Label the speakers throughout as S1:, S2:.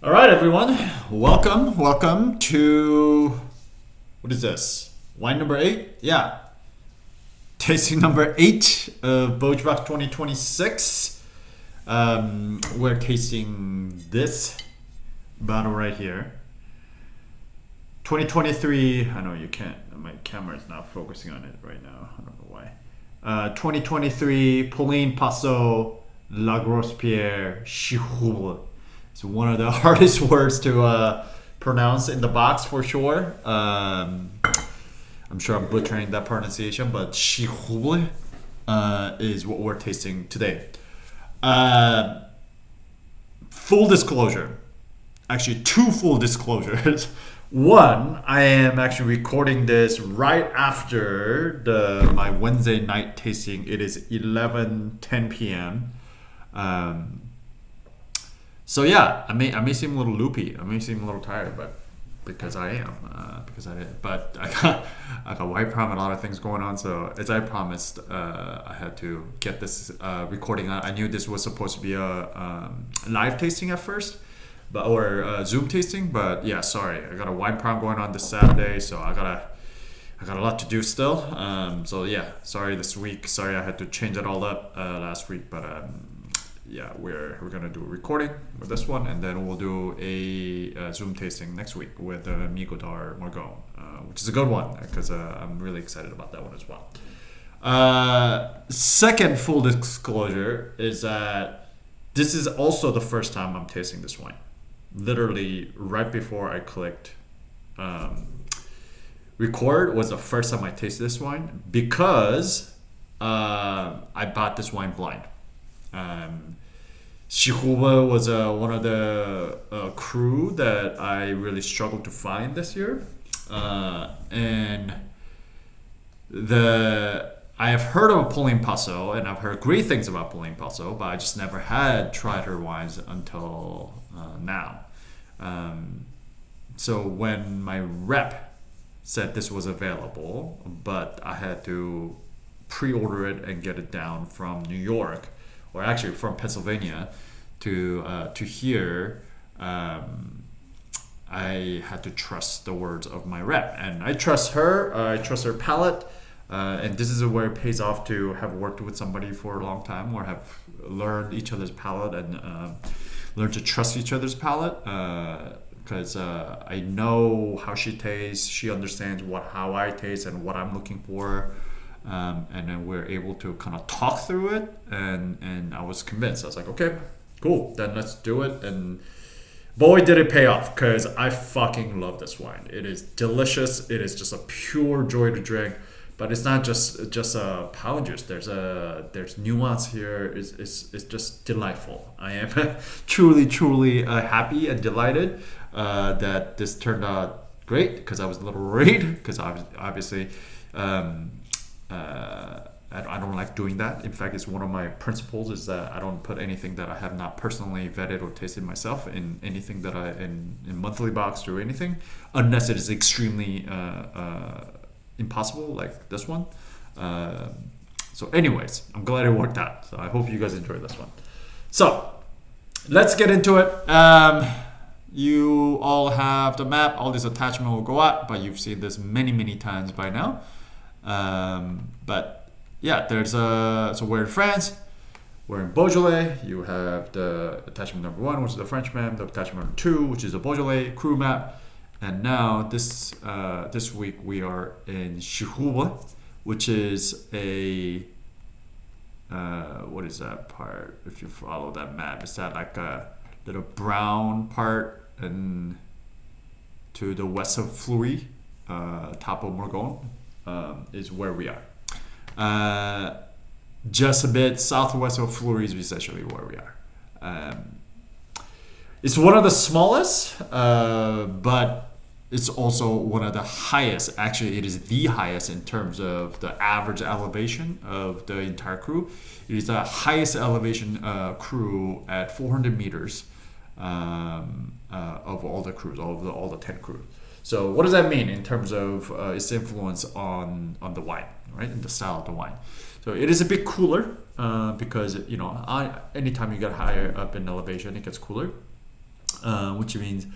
S1: All right, everyone. Welcome to what is this? Wine number 8? Yeah. Tasting number 8 of Beauj 2026. We're tasting this bottle right here. 2023. I know you can't. My camera is not focusing on it right now. I don't know why. 2023 Pauline Passot Grosse Pierre Chiroubles. It's one of the hardest words to pronounce in the box for sure. I'm sure I'm butchering that pronunciation, but Chiroubles is what we're tasting today. Full disclosure, actually 2 full disclosures. One, I am actually recording this right after my Wednesday night tasting. It is 11:10 p.m. So yeah, I may seem a little loopy. I may seem a little tired, but because I am, but I got white prom and a lot of things going on. So as I promised, I had to get this recording out. I knew this was supposed to be a live tasting at first, or a Zoom tasting. But yeah, sorry, I got a wine prom going on this Saturday, so I got a lot to do still. So yeah, sorry this week. Sorry I had to change it all up last week, but. Yeah, we're gonna do a recording with this one, and then we'll do a Zoom tasting next week with Migo d'Ar Morgon, which is a good one because I'm really excited about that one as well. Second full disclosure is that this is also the first time I'm tasting this wine. Literally right before I clicked record was the first time I tasted this wine because I bought this wine blind. Chiroubles was one of the crew that I really struggled to find this year, and I have heard of Pauline Passot, and I've heard great things about Pauline Passot, but I just never had tried her wines until now. So when my rep said this was available, but I had to pre-order it and get it down from New York, or actually from Pennsylvania to here, I had to trust the words of my rep, and I trust her. I trust her palate, and this is where it pays off to have worked with somebody for a long time, or have learned each other's palate and learned to trust each other's palate. Because I know how she tastes, she understands how I taste and what I'm looking for. And then we're able to kind of talk through it, and I was convinced. I was like, okay, cool, then let's do it. And boy, did it pay off, because I fucking love this wine. It is delicious. It is just a pure joy to drink. But it's not just a pound juice. There's nuance here. It's just delightful. I am truly happy and delighted that this turned out great, because I was a little worried, because obviously. I don't like doing that. In fact, it's one of my principles is that I don't put anything that I have not personally vetted or tasted myself in anything that in monthly box or anything, unless it is extremely impossible like this one. So anyways, I'm glad it worked out. So I hope you guys enjoyed this one. So let's get into it. You all have the map. All this attachment will go out, but you've seen this many times by now. But yeah, so we're in France, we're in Beaujolais. You have the attachment number 1, which is the French map, the attachment number 2, which is the Beaujolais crew map, and now this week we are in Chiroubles, which is a what is that part? If you follow that map, is that like a little brown part and to the west of Fleury, top of Morgon. Is where we are. Just a bit southwest of Fleury is essentially where we are. It's one of the smallest, but it's also one of the highest. Actually, it is the highest in terms of the average elevation of the entire crew. It is the highest elevation crew at 400 meters of all the crews, all the 10 crews. So what does that mean in terms of its influence on the wine, right? And the style of the wine. So it is a bit cooler because anytime you get higher up in elevation, it gets cooler. which means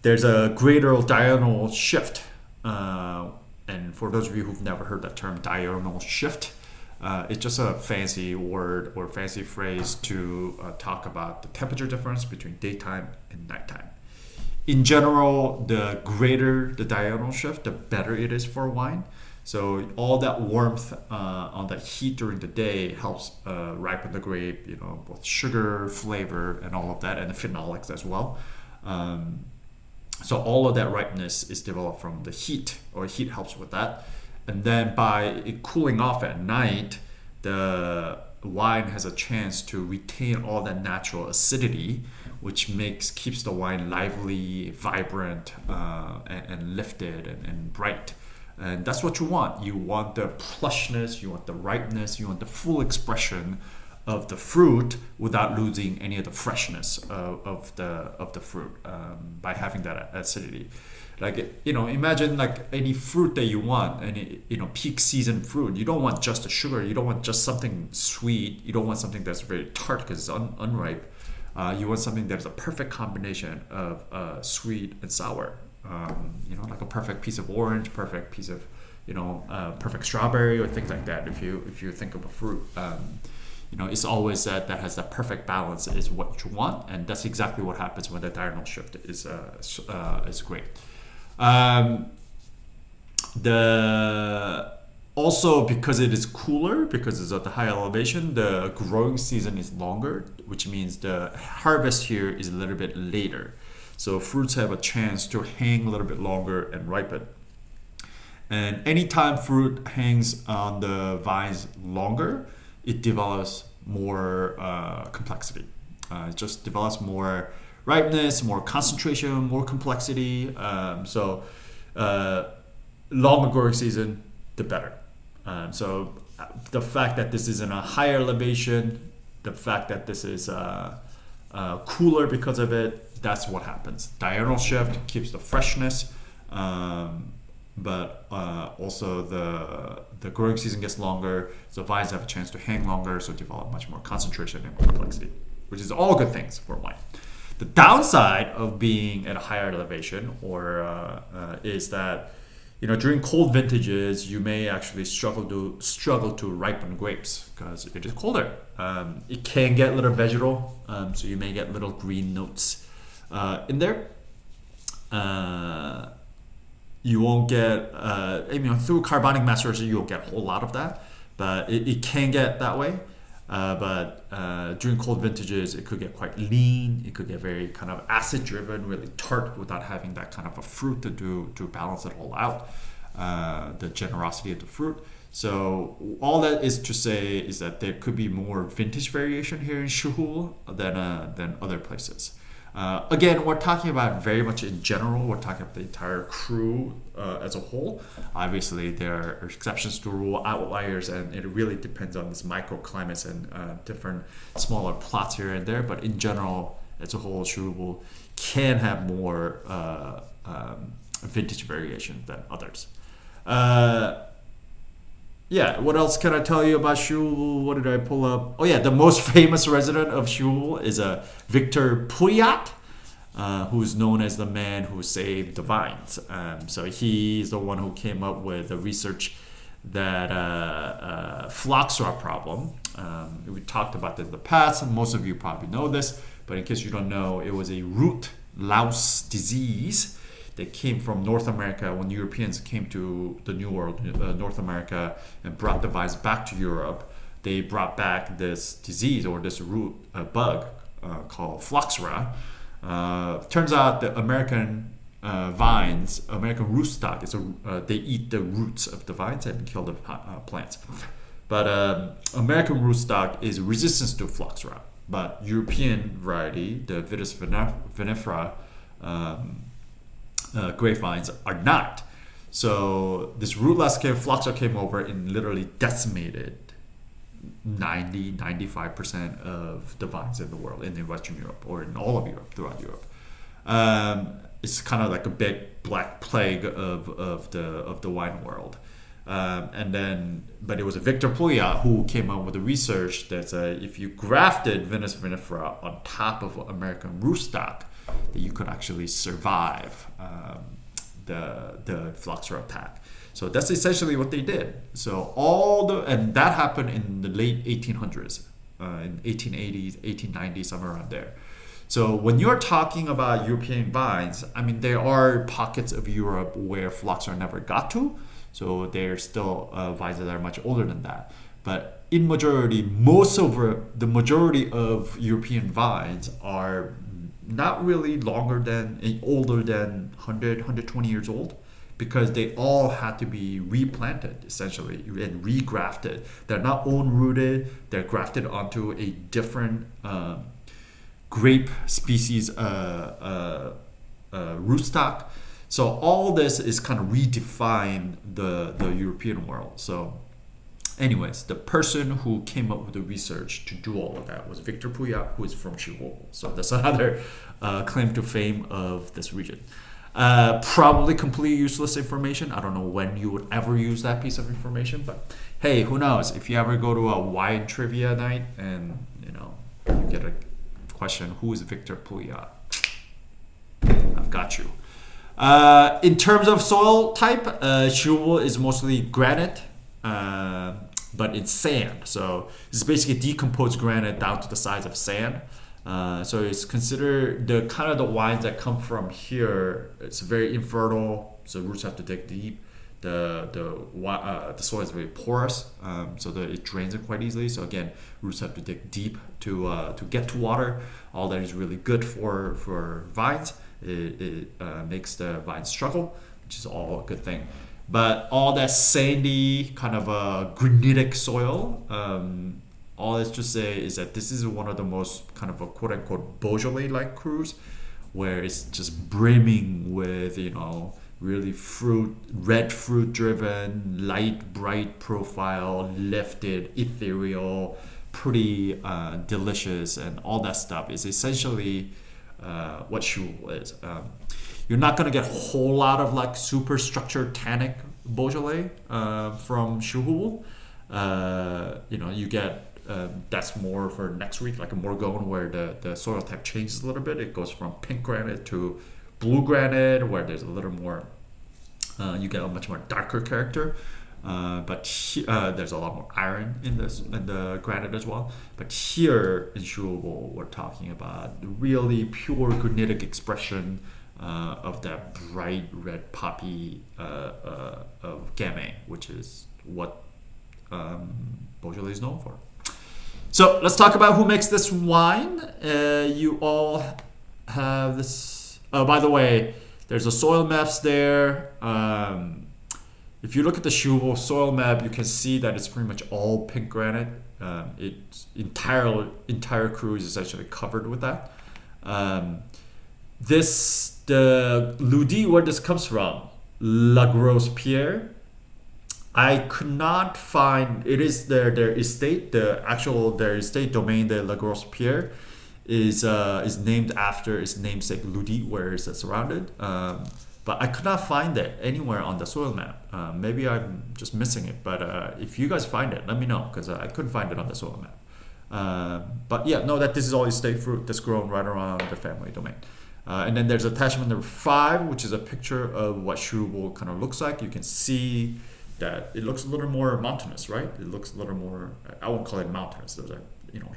S1: there's a greater diurnal shift. And for those of you who've never heard that term, diurnal shift, it's just a fancy word or fancy phrase to talk about the temperature difference between daytime and nighttime. In general, the greater the diurnal shift, the better it is for wine. So all that warmth on that heat during the day helps ripen the grape, both sugar, flavor, and all of that, and the phenolics as well. So all of that ripeness is developed from the heat, or heat helps with that. And then by it cooling off at night, the wine has a chance to retain all that natural acidity, which keeps the wine lively, vibrant, and lifted and bright. And that's what you want. You want the plushness, you want the ripeness, you want the full expression of the fruit without losing any of the freshness of the fruit by having that acidity. Like, imagine like any fruit that you want, any peak season fruit. You don't want just the sugar. You don't want just something sweet. You don't want something that's very tart because it's unripe. You want something that is a perfect combination of sweet and sour. Like a perfect piece of orange, perfect piece of perfect strawberry or things like that. If you think of a fruit. It's always that has that perfect balance is what you want, and that's exactly what happens when the diurnal shift is great. Also because it is cooler, because it's at the high elevation, the growing season is longer, which means the harvest here is a little bit later. So fruits have a chance to hang a little bit longer and ripen. And anytime fruit hangs on the vines longer, it develops more complexity. It just develops more ripeness, more concentration, more complexity. So longer growing season, the better. So the fact that this is in a higher elevation, the fact that this is cooler because of it, that's what happens. Diurnal shift keeps the freshness, but also the growing season gets longer, so vines have a chance to hang longer, so develop much more concentration and complexity, which is all good things for wine. The downside of being at a higher elevation is that during cold vintages you may actually struggle to ripen grapes because it is colder. It can get a little vegetal, so you may get little green notes in there. You won't get, through carbonic maceration, you won't get a whole lot of that, but it can get that way. But during cold vintages, it could get quite lean. It could get very kind of acid-driven, really tart, without having that kind of a fruit to balance it all out, the generosity of the fruit. So all that is to say is that there could be more vintage variation here in Chiroubles than other places. Again, we're talking about very much in general. We're talking about the entire crew as a whole. Obviously, there are exceptions to rule, outliers, and it really depends on this microclimates and different smaller plots here and there. But in general, as a whole, Chiroubles can have more vintage variation than others. What else can I tell you about Chiroubles? What did I pull up? Oh yeah, the most famous resident of Chiroubles is Victor Pouillat, who's known as the man who saved the vines. So he's the one who came up with the research that phylloxera problem. We talked about this in the past, and most of you probably know this, but in case you don't know, it was a root louse disease that came from North America when Europeans came to the New World, North America, and brought the vines back to Europe. They brought back this disease or this root bug called phylloxera. Turns out the American vines, American rootstock, they eat the roots of the vines and kill the plants. But American rootstock is resistant to phylloxera, but European variety, the Vitis vinifera, grapevines are not. So this root louse phylloxera came over and literally decimated 95% of the vines in the world, in Western Europe or in all of Europe, throughout Europe. It's kind of like a big black plague of the wine world. But it was a Victor Pouillat who came up with the research that if you grafted Vitis vinifera on top of American rootstock, that you could actually survive the phylloxera attack. So that's essentially what they did. So and that happened in the late 1800s, in 1880s, 1890s, somewhere around there. So when you're talking about European vines, I mean, there are pockets of Europe where phylloxera never got to. So there's still vines that are much older than that. But in majority, the majority of European vines are not really older than 100, 120 years old, because they all had to be replanted essentially and regrafted. They're not own rooted, they're grafted onto a different grape species rootstock. So all this is kind of redefined the European world. So anyways, the person who came up with the research to do all of that was Victor Pouillat, who is from Chiroubles. So that's another claim to fame of this region. Probably completely useless information. I don't know when you would ever use that piece of information, but hey, who knows? If you ever go to a wine trivia night and you get a question, who is Victor Pouillat? I've got you. In terms of soil type, Chiroubles is mostly granite, but it's sand. So it's basically decomposed granite down to the size of sand. So it's considered the wines that come from here. It's very infertile, so roots have to dig deep. The soil is very porous, so that it drains it quite easily. So again, roots have to dig deep to get to water. All that is really good for vines. It makes the vines struggle, which is all a good thing. But all that sandy kind of granitic soil, all that's to say is that this is one of the most kind of a quote unquote Beaujolais-like crus, where it's just brimming with really red fruit driven, light, bright profile, lifted, ethereal, pretty delicious, and all that stuff is essentially what Chiroubles is. You're not going to get a whole lot of like super structured tannic Beaujolais from Chiroubles. You get that's more for next week, like a Morgon, where the soil type changes a little bit. It goes from pink granite to blue granite, where there's a little more, you get a much more darker character. But there's a lot more iron in the granite as well. But here in Chiroubles, we're talking about the really pure granitic expression of that bright red poppy of Gamay, which is what Beaujolais is known for. So let's talk about who makes this wine. You all have this. Oh, by the way, there's a soil maps there. If you look at the Chiroubles soil map, you can see that it's pretty much all pink granite. Its entire cru is essentially covered with that. The Ludi, where this comes from, Grosse Pierre, I could not find. It is their estate. Their estate domain, the Grosse Pierre, is named after its namesake Ludi, where it's surrounded. But I could not find it anywhere on the soil map. Maybe I'm just missing it. But if you guys find it, let me know, because I couldn't find it on the soil map. But yeah, know that this is all estate fruit that's grown right around the family domain. And then there's attachment number 5, which is a picture of what Chiroubles kind of looks like. You can see that it looks a little more mountainous, right? It looks a little more, I won't call it mountainous. Those are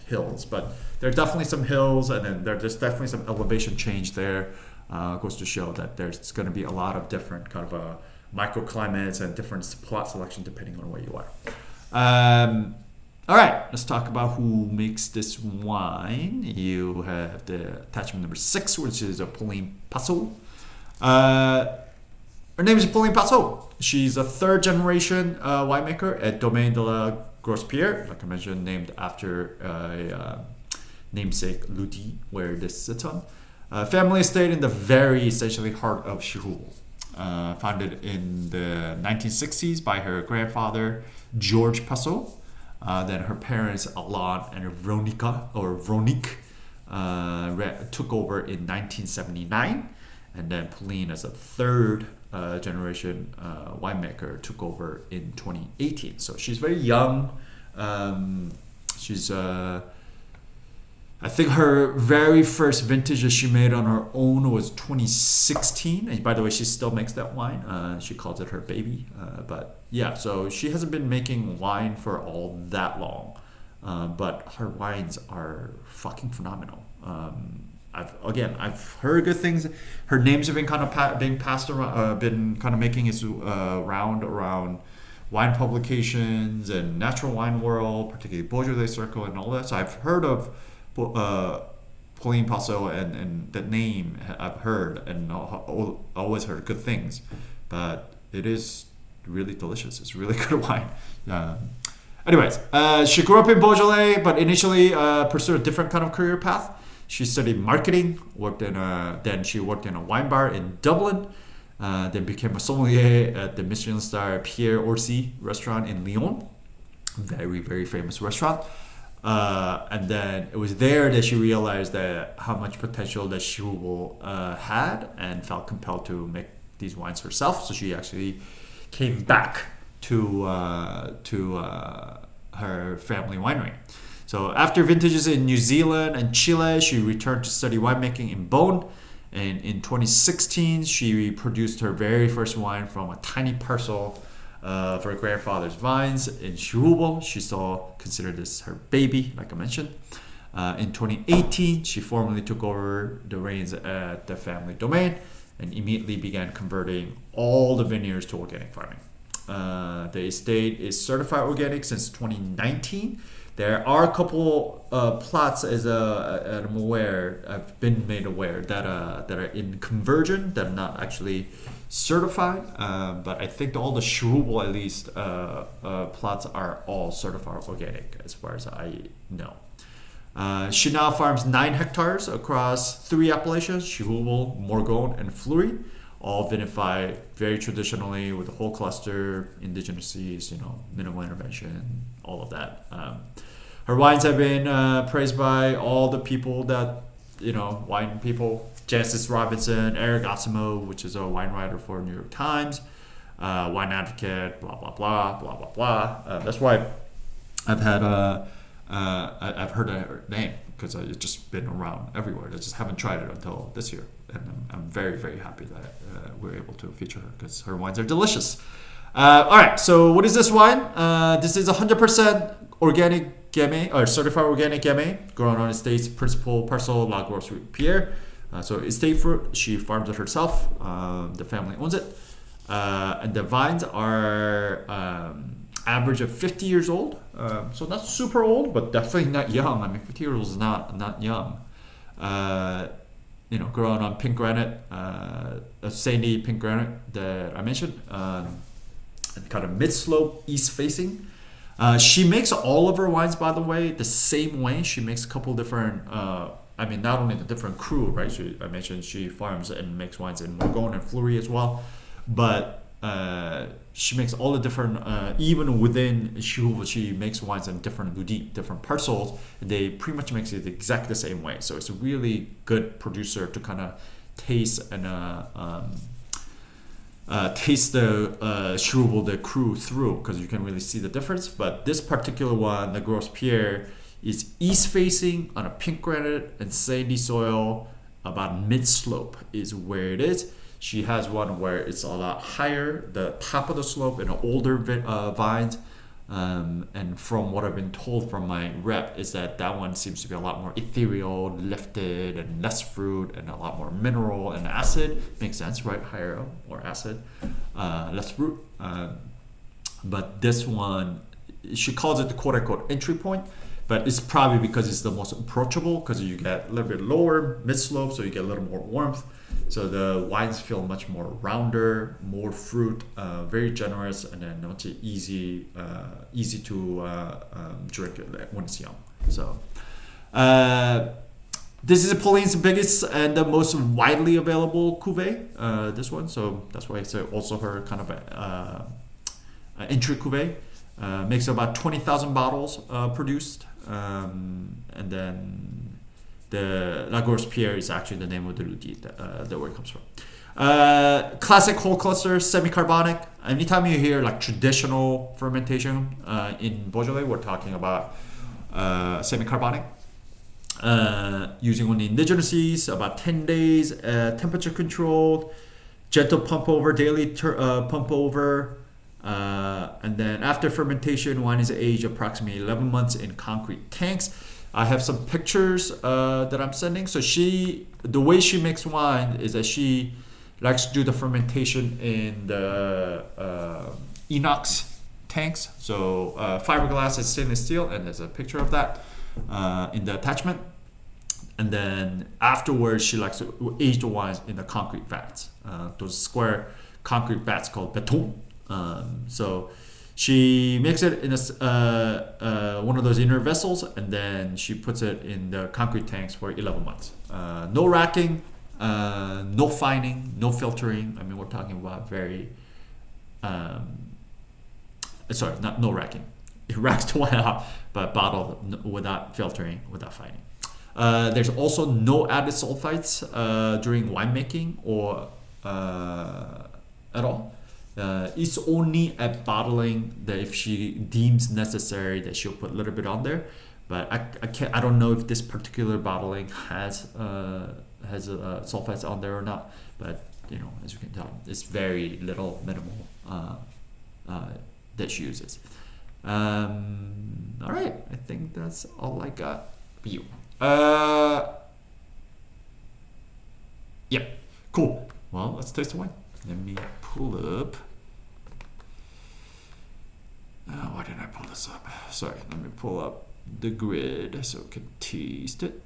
S1: hills, but there are definitely some hills, and then there's definitely some elevation change there. Goes to show that there's going to be a lot of different kind of microclimates and different plot selection depending on where you are. All right, let's talk about who makes this wine. You have the attachment number 6, which is a Pauline Passot. Her name is Pauline Passot. She's a 3rd generation winemaker at Domaine de la Grosse Pierre, like I mentioned, named after a namesake Ludi, where this sits on. Family estate in the very essentially heart of Chiroubles. Founded in the 1960s by her grandfather, Georges Passot. Then her parents, Alain and Veronique, took over in 1979. And then Pauline, as a 3rd generation winemaker, took over in 2018. So she's very young. She's I think her very first vintage that she made on her own was 2016. And by the way, she still makes that wine. She calls it her baby. But yeah, so she hasn't been making wine for all that long. But her wines are fucking phenomenal. I've heard good things. Her names have been kind of being passed around, been kind of making its round around wine publications and natural wine world, particularly Beaujolais Circle and all that. So I've heard of Pauline Passot and the name I've heard and always heard good things, but it is really delicious. It's really good wine. Anyways, she grew up in Beaujolais, but initially pursued a different kind of career path. She studied marketing, then she worked in a wine bar in Dublin, then became a sommelier at the Michelin star Pierre restaurant in Lyon, very, very famous restaurant. And then it was there that she realized that how much potential that Chiroubles had and felt compelled to make these wines herself. So she actually came back to her family winery. So after vintages in New Zealand and Chile, she returned to study winemaking in Beauj. And in 2016, she produced her very first wine from a tiny parcel of her grandfather's vines in Chiroubles. She still considered this her baby, like I mentioned. In 2018, she formally took over the reins at the family domain and immediately began converting all the vineyards to organic farming. The estate is certified organic since 2019. There are a couple plots, as I'm aware, I've been made aware that are in conversion that are not actually certified. But I think all the Chiroubles, at least, plots are all certified organic, as far as I know. She now farms 9 hectares across 3 appellations: Chiroubles, Morgon, and Fleury, all vinified very traditionally with the whole cluster, indigenous seeds, minimal intervention, all of that. Her wines have been praised by all the people that, wine people. Jancis Robinson, Eric Asimo, which is a wine writer for New York Times, wine advocate, blah, blah, blah, blah, blah, blah. That's why I've heard her name, because it's just been around everywhere. I just haven't tried it until this year. And I'm very, very happy that we're able to feature her, because her wines are delicious. All right, so what is this wine? This is 100% organic Gamay, or certified organic Gamay, grown on estate's principal parcel, La Grosse Pierre. So estate fruit, she farms it herself. The family owns it. And the vines are average of 50 years old. So not super old, but definitely not young. I mean, 50 years old is not young. Grown on pink granite, a sandy pink granite that I mentioned, and kind of mid-slope, east-facing. She makes all of her wines, by the way, the same way. She makes a couple different, not only the different crew, right? I mentioned she farms and makes wines in Morgon and Fleury as well, but she makes all the different, even within Chiroubles, she makes wines in different ludiques, different parcels. They pretty much makes it exactly the same way. So it's a really good producer to kind of taste and taste the Chiroubles, the cru through, because you can really see the difference. But this particular one, the Grosse Pierre, is east facing on a pink granite and sandy soil. About mid slope is where it is. She has one where it's a lot higher, the top of the slope, and older vines. And from what I've been told from my rep is that one seems to be a lot more ethereal, lifted, and less fruit, and a lot more mineral and acid. Makes sense, right? Higher or acid, less fruit. But this one, she calls it the quote-unquote entry point, but it's probably because it's the most approachable, because you get a little bit lower mid-slope, so you get a little more warmth. So the wines feel much more rounder, more fruit, very generous, and then much easy to drink when it's young. So this is Pauline's biggest and the most widely available cuvee. This one, so that's why it's also her kind of entry cuvee. Makes about 20,000 bottles produced, and then the La Grosse Pierre is actually the name of the ludique that where it comes from. Classic whole cluster, semi-carbonic. Anytime you hear like traditional fermentation in Beaujolais, we're talking about semi-carbonic. using only indigenous yeast, about 10 days, temperature controlled, gentle pump over, daily pump over. And then after fermentation, wine is aged approximately 11 months in concrete tanks. I have some pictures that I'm sending. So the way she makes wine is that she likes to do the fermentation in the inox tanks. So fiberglass and stainless steel, and there's a picture of that in the attachment. And then afterwards, she likes to age the wines in the concrete vats, those square concrete vats called béton. So she makes it in one of those inner vessels, and then she puts it in the concrete tanks for 11 months. No racking, no fining, no filtering. I mean, we're talking about very, sorry, no racking. It racks the wine out, but bottled without filtering, without fining. There's also no added sulfites during winemaking or at all. It's only at bottling that if she deems necessary that she'll put a little bit on there. But I don't know if this particular bottling has sulfites on there or not. But as you can tell, it's very minimal that she uses. All right, I think that's all I got for you. Yep, cool. Well, let's taste the wine. Let me pull up. Why didn't I pull this up? Sorry, let me pull up the grid so we can taste it.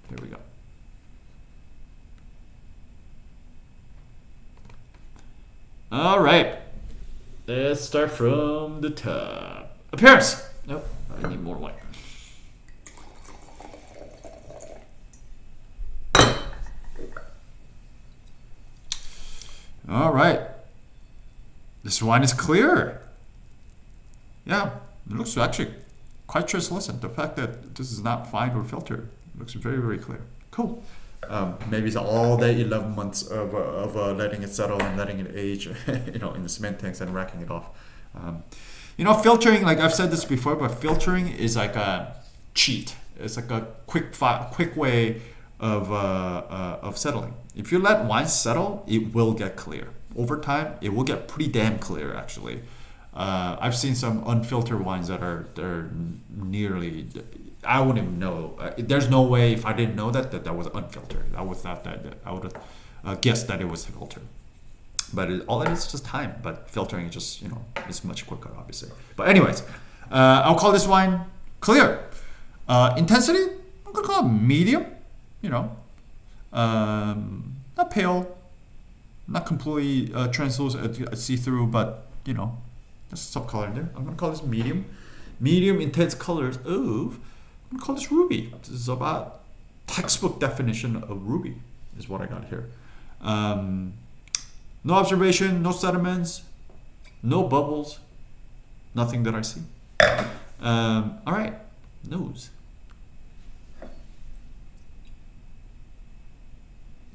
S1: Here we go. All right, let's start from the top. Appearance. Nope, I need more wine. All right, this wine is clear. Yeah, it looks actually quite translucent. The fact that this is not fined or filtered looks very, very clear. Cool. Maybe it's all the 11 months of letting it settle and letting it age, in the cement tanks and racking it off. Filtering, like I've said this before, but filtering is like a cheat. It's like a quick way of settling. If you let wine settle, it will get clear. Over time, it will get pretty damn clear, actually. I've seen some unfiltered wines that are nearly, I wouldn't even know. There's no way, if I didn't know that was unfiltered. I would have guessed that it was filtered. But all it is just time. But filtering is just, it's much quicker, obviously. But anyways, I'll call this wine clear. Intensity, I'm going to call it medium. Not pale, not completely translucent, see-through, but there's some color in there. I'm gonna call this medium intense colors of, I'm gonna call this ruby. This is about textbook definition of ruby is what I got here. No observation, no sediments, no bubbles, nothing that I see. All right, nose.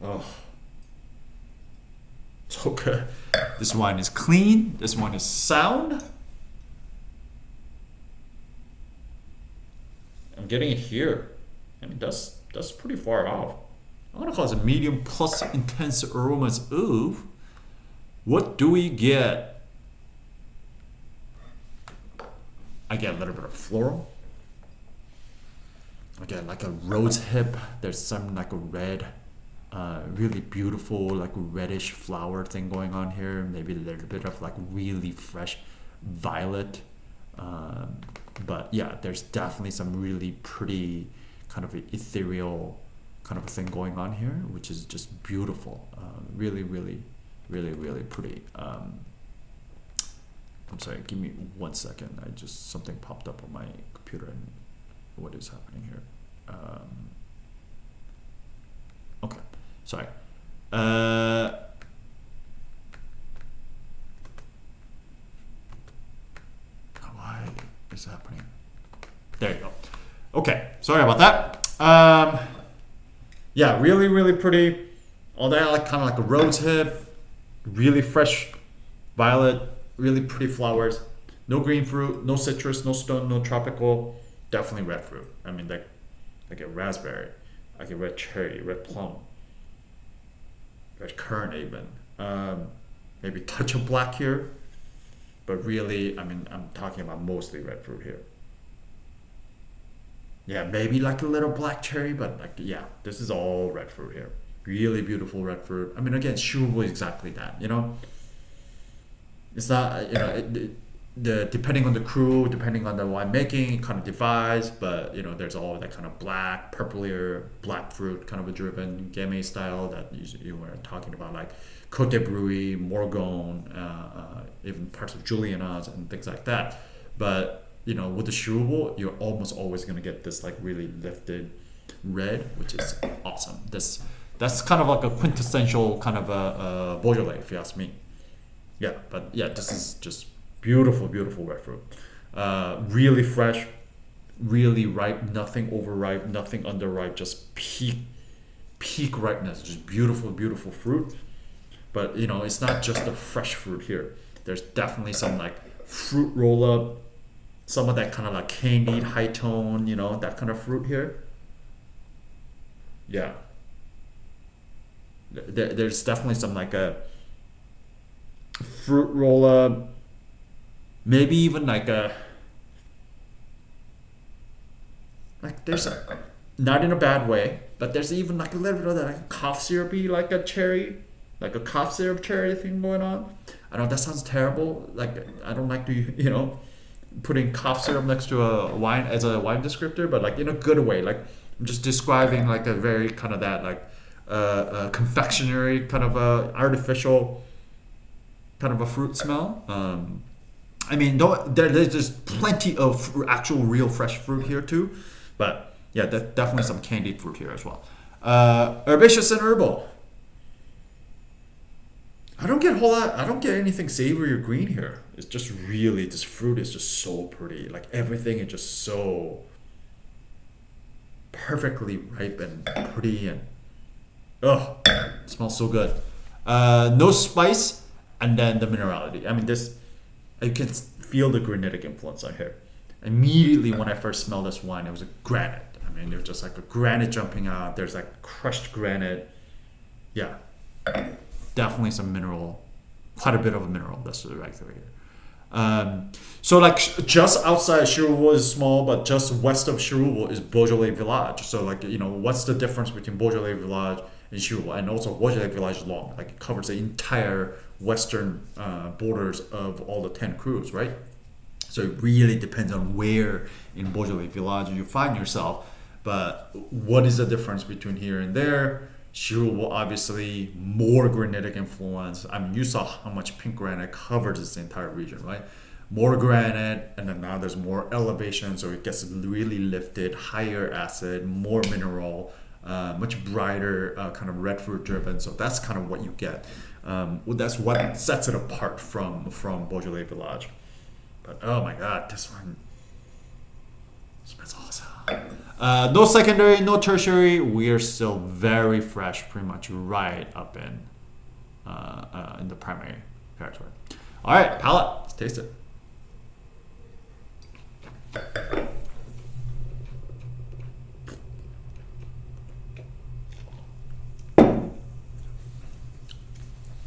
S1: Oh, so good. This wine is clean. This wine is sound. I'm getting it here, and that's pretty far off. I'm gonna call this a medium plus intense aromas of. What do we get? I get a little bit of floral. I get like a rose hip. There's some like a red. Really beautiful, like reddish flower thing going on here. Maybe a little bit of like really fresh violet. But yeah, there's definitely some really pretty kind of ethereal kind of thing going on here, which is just beautiful. Really, really, really, really pretty. I'm sorry, give me 1 second. Something popped up on my computer and what is happening here? Okay. Sorry. Why is happening? There you go. Okay. Sorry about that. Yeah, really, really pretty. All that, like kind of like a rose hip, really fresh violet, really pretty flowers. No green fruit, no citrus, no stone, no tropical. Definitely red fruit. I mean, like I get raspberry, I get red cherry, red plum, red currant even. Maybe touch of black here, but really, I mean, I'm talking about mostly red fruit here. Yeah, maybe like a little black cherry, but like yeah, this is all red fruit here. Really beautiful red fruit. I mean, again, Chiroubles is exactly that. You know, it's not the depending on the crew, depending on the wine making, it kind of divides. But there's all that kind of black, purplier, black fruit kind of a driven gamay style that you were talking about, like Cote de Bruy, Morgon, even parts of Julianas and things like that. But with the Chirouble, you're almost always gonna get this like really lifted red, which is awesome. That's kind of like a quintessential kind of a Beaujolais, if you ask me. Yeah, but yeah, this is just beautiful, beautiful red fruit. Really fresh, really ripe, nothing overripe, nothing underripe, just peak ripeness, just beautiful, beautiful fruit. But it's not just the fresh fruit here. There's definitely some like fruit roll up, some of that kind of like candied high tone, that kind of fruit here. Yeah, there's definitely some like a fruit roll up, maybe even like there's not in a bad way, but there's even like a little bit of that like cough syrupy, like a cherry, like a cough syrup cherry thing going on. I know that sounds terrible. Like I don't like to putting cough syrup next to a wine as a wine descriptor, but like in a good way. Like I'm just describing like a very kind of that like confectionery kind of a artificial kind of a fruit smell. I mean, there's just plenty of actual real fresh fruit here too, but yeah, definitely some candied fruit here as well. Herbaceous and herbal. I don't get a whole lot. I don't get anything savory or green here. It's just really, this fruit is just so pretty. Like everything is just so perfectly ripe and pretty, and oh, it smells so good. No spice, and then the minerality. I mean, you can feel the granitic influence on here. Immediately when I first smelled this wine, it was a granite. I mean, there's just like a granite jumping out. There's like crushed granite. Yeah, definitely some mineral, quite a bit of a mineral. That's right here. So like just outside Chiroubles is small, but just west of Chiroubles is Beaujolais Village. So like what's the difference between Beaujolais Village and Chiroubles? And also Beaujolais Village is long, like it covers the entire western borders of all the 10 crews, right? So it really depends on where in Beaujolais Village you find yourself. But what is the difference between here and there? Chiroubles obviously more granitic influence. I mean, you saw how much pink granite covers this entire region, right? More granite, and then now there's more elevation, so it gets really lifted, higher acid, more mineral, much brighter kind of red fruit driven. So that's kind of what you get. That's what sets it apart from Beaujolais Village. But oh my god, this one smells awesome. No secondary, no tertiary. We are still very fresh, pretty much right up in the primary territory. All right, palate. Let's taste it.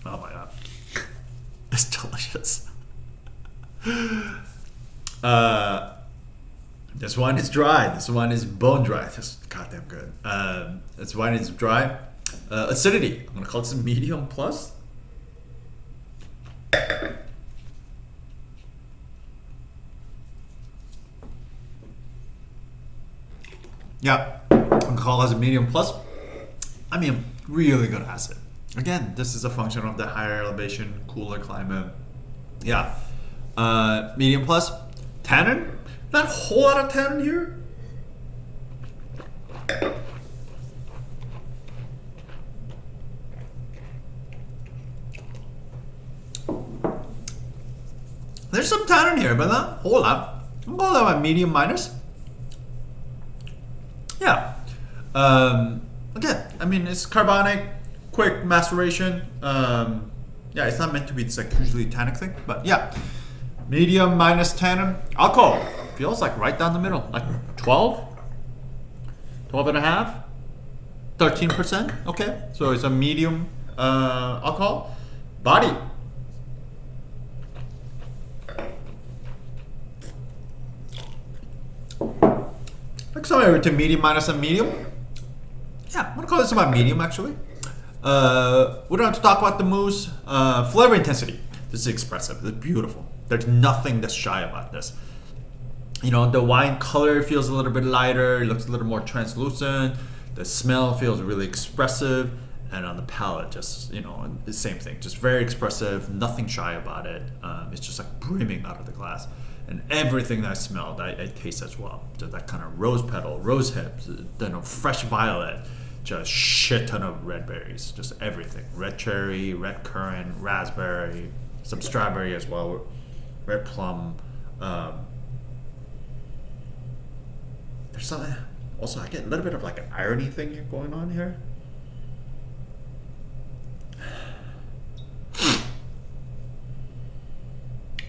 S1: Oh my god, it's delicious. This wine is dry. This wine is bone dry. This is goddamn good. This wine is dry. Acidity. I'm gonna call this a medium plus. Yeah, I'm gonna call this a medium plus. I mean, really good acid. Again, this is a function of the higher elevation, cooler climate. Yeah, medium plus. Tannin. Not a whole lot of tannin here. There's some tannin here, but not a whole lot. I'm going to call that my medium minus. Yeah. Again, I mean, it's carbonic, quick maceration. Yeah, it's not meant to be this like hugely tannic thing, but yeah. medium minus tannin. Alcohol feels like right down the middle, like 12, 12 and a half, 13%. Okay, so it's a medium alcohol. Body. Like somewhere between medium minus and medium. Yeah, I'm gonna call this about medium actually. We don't have to talk about the mousse. Flavor intensity. This is expressive. This is beautiful. There's nothing that's shy about this. You know, the wine color feels a little bit lighter. It looks a little more translucent. The smell feels really expressive. And on the palate, just, you know, the same thing. Just very expressive. Nothing shy about it. It's just like brimming out of the glass. And everything that I smelled, I taste as well. Just that kind of rose petal, rose hips, fresh violet. Just shit ton of red berries, just everything. Red cherry, red currant, raspberry, some strawberry as well, red plum. There's something, also I get a little bit of like an irony thing here going on here.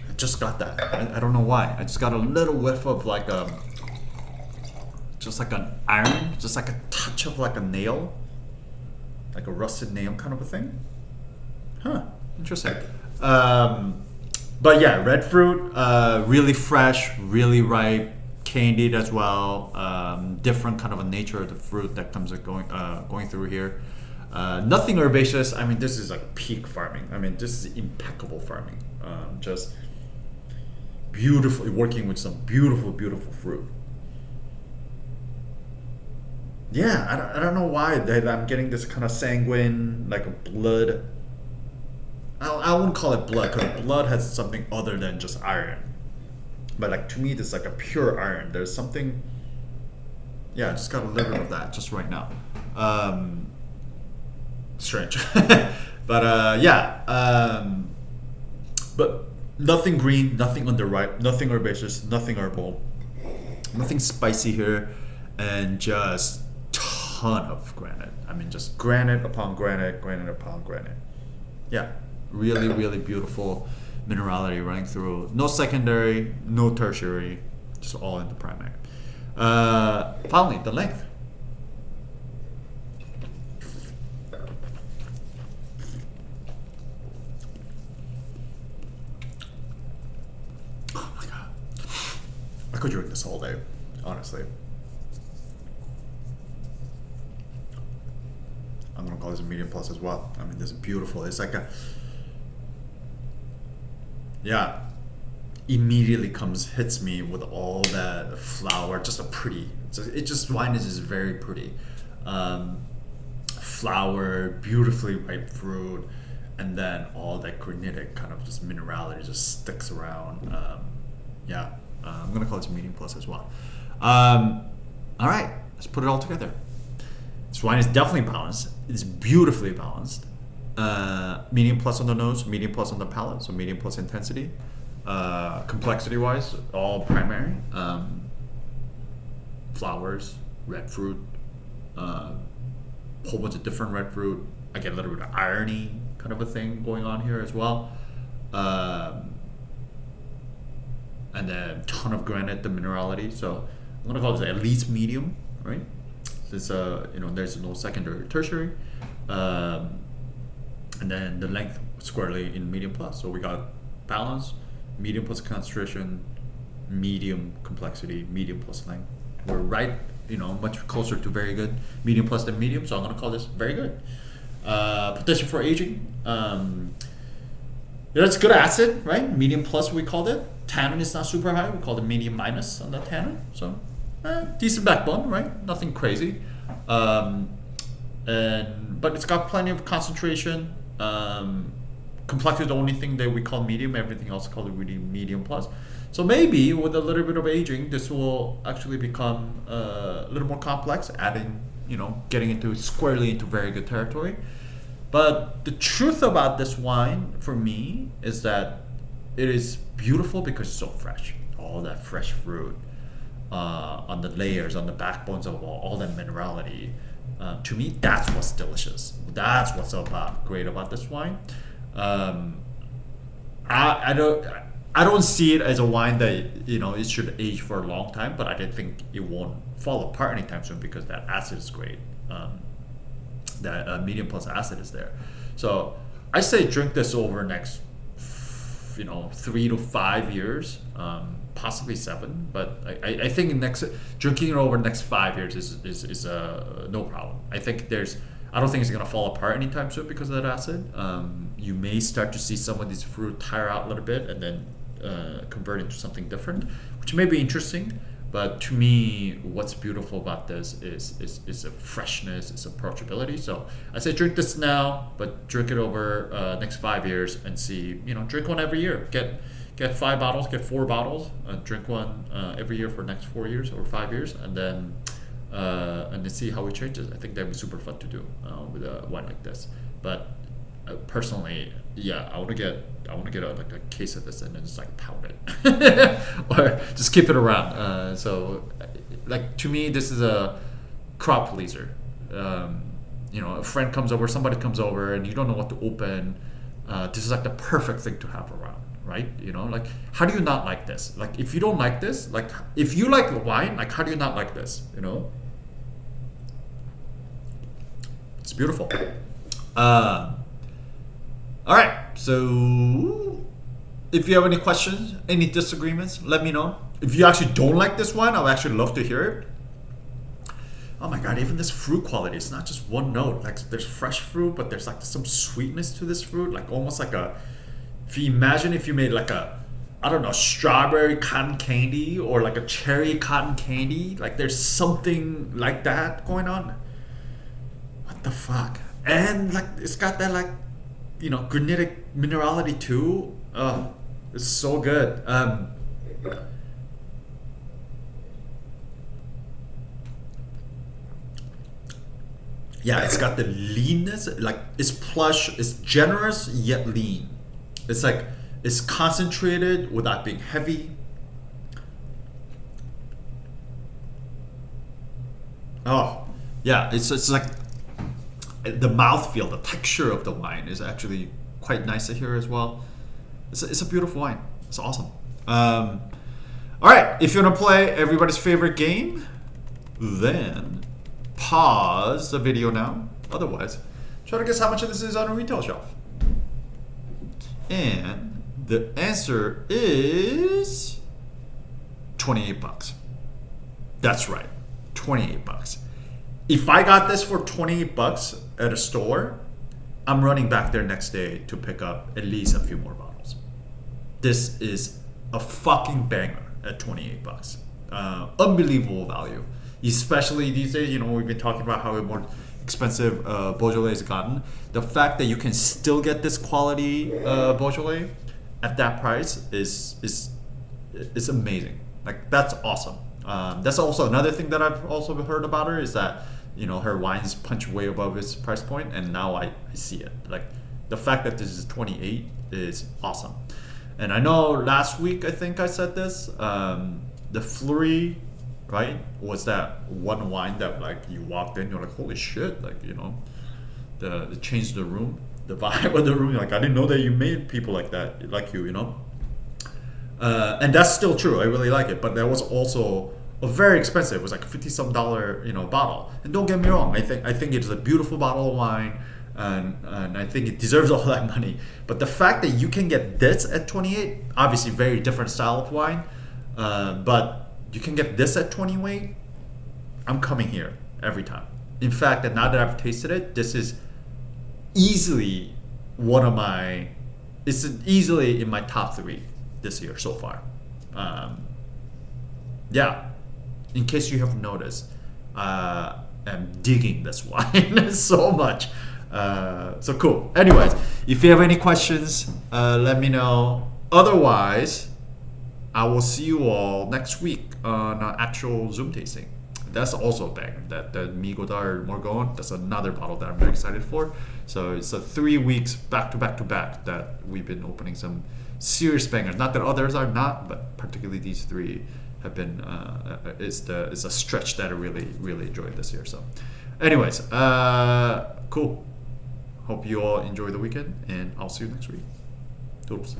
S1: I just got that, I don't know why. I just got a little whiff of like just like an iron, just like a touch of like a nail, like a rusted nail kind of a thing. Huh, interesting. But yeah, red fruit, really fresh, really ripe, candied as well. Different kind of a nature of the fruit that comes going through here. Nothing herbaceous. I mean, this is like peak farming. I mean, this is impeccable farming. Just beautifully working with some beautiful, beautiful fruit. Yeah, I don't know why I'm getting this kind of sanguine, like a blood. I wouldn't call it blood, because blood has something other than just iron. But like to me, this is like a pure iron. There's something. Yeah, I just got a little bit of that just right now. Strange, but yeah. But nothing green, nothing underripe, nothing herbaceous, nothing herbal, nothing spicy here, and just ton of granite. I mean, just granite upon granite, granite upon granite. Yeah, really, really beautiful minerality running through. No secondary, no tertiary, just all in the primary. Finally, the length. Oh my god, I could drink this all day, honestly. I'm gonna call this a medium plus as well. I mean, this is beautiful. It's like immediately hits me with all that flower, just a pretty. Wine is just very pretty. Flower, beautifully ripe fruit, and then all that granitic kind of just minerality just sticks around. I'm gonna call this a medium plus as well. All right, let's put it all together. This wine is definitely balanced. It's beautifully balanced. Medium plus on the nose, medium plus on the palate, so medium plus intensity. Complexity-wise, all primary. Flowers, red fruit, whole bunch of different red fruit. I get a little bit of irony kind of a thing going on here as well. And then ton of granite, the minerality. So I'm gonna call this at least medium, right? Since there's no secondary or tertiary, and then the length squarely in medium plus. So we got balance, medium plus concentration, medium complexity, medium plus length. We're right, much closer to very good, medium plus than medium. So I'm gonna call this very good. Potential for aging. It's good acid, right? Medium plus we called it. Tannin is not super high. We called it medium minus on the tannin. So. Decent backbone, right? Nothing crazy, but it's got plenty of concentration. Complexity is the only thing that we call medium. Everything else called it really medium plus. So maybe with a little bit of aging, this will actually become a little more complex. Adding, getting squarely into very good territory. But the truth about this wine for me is that it is beautiful because it's so fresh. All that fresh fruit. On the layers, on the backbones of all that minerality. To me, that's what's delicious. That's what's great about this wine. I don't. I don't see it as a wine that it should age for a long time, but I didn't think it won't fall apart anytime soon because that acid is great. That medium plus acid is there. So I say drink this over next 3 to 5 years, possibly 7. But I think drinking it over the next 5 years is no problem. I don't think it's gonna fall apart anytime soon because of that acid. You may start to see some of these fruit tire out a little bit and then convert into something different, which may be interesting. But to me, what's beautiful about this is a freshness, it's approachability. So I say drink this now, but drink it over next 5 years and see. Drink one every year. Get 5 bottles, get 4 bottles. Drink one every year for the next 4 years or 5 years, and then see how it changes. I think that'd be super fun to do with a wine like this. But personally, yeah, I want to get a case of this and then just like pound it, or just keep it around. So, like to me, this is a crowd pleaser. A friend comes over, somebody comes over, and you don't know what to open. This is like the perfect thing to have around, right? Like how do you not like this? Like if you don't like this, like if you like wine, like how do you not like this? It's beautiful. All right, so if you have any questions, any disagreements, let me know. If you actually don't like this wine, I would actually love to hear it. Oh my God, even this fruit quality, it's not just one note. Like there's fresh fruit, but there's like some sweetness to this fruit, like almost like if you made like I don't know, strawberry cotton candy or like a cherry cotton candy, like there's something like that going on. What the fuck? And like it's got that like granitic minerality too. It's so good. Yeah, it's got the leanness. Like it's plush, it's generous yet lean. It's like it's concentrated without being heavy. Oh, yeah, it's like the mouthfeel, the texture of the wine is actually quite nice to hear as well. It's a beautiful wine. It's awesome. All right, if you want to play everybody's favorite game, then pause the video now. Otherwise, try to guess how much of this is on a retail shelf. And the answer is $28. That's right, $28. If I got this for $28 at a store, I'm running back there next day to pick up at least a few more bottles. This is a fucking banger at $28. Unbelievable value, especially these days. We've been talking about how more expensive Beaujolais has gotten. The fact that you can still get this quality Beaujolais at that price is amazing. Like that's awesome. That's also another thing that I've also heard about her is that her wines punch way above its price point, and now I see it. Like the fact that this is 28 is awesome. And I know last week I think I said this. The Fleury, right, was that one wine that like you walked in, you're like, holy shit, like the changed the room, the vibe of the room. You're like, I didn't know that you made people like that, like you. And that's still true. I really like it, but that was also a very expensive. It was like $50-some bottle. And don't get me wrong, I think it's a beautiful bottle of wine, and I think it deserves all that money. But the fact that you can get this at 28, obviously very different style of wine, but you can get this at 28. I'm coming here every time. In fact, and now that I've tasted it, this is easily easily in my top 3 this year so far. Yeah. In case you haven't noticed, I'm digging this wine so much. So cool. Anyways, if you have any questions, let me know. Otherwise, I will see you all next week on an actual Zoom tasting. That's also a banger. That the Migodar Morgon, that's another bottle that I'm very excited for. So it's a 3 weeks back to back to back that we've been opening some serious bangers. Not that others are not, but particularly these 3 have been it's a stretch that I really enjoyed this year. So anyways, cool. Hope you all enjoy the weekend, and I'll see you next week. Toodles.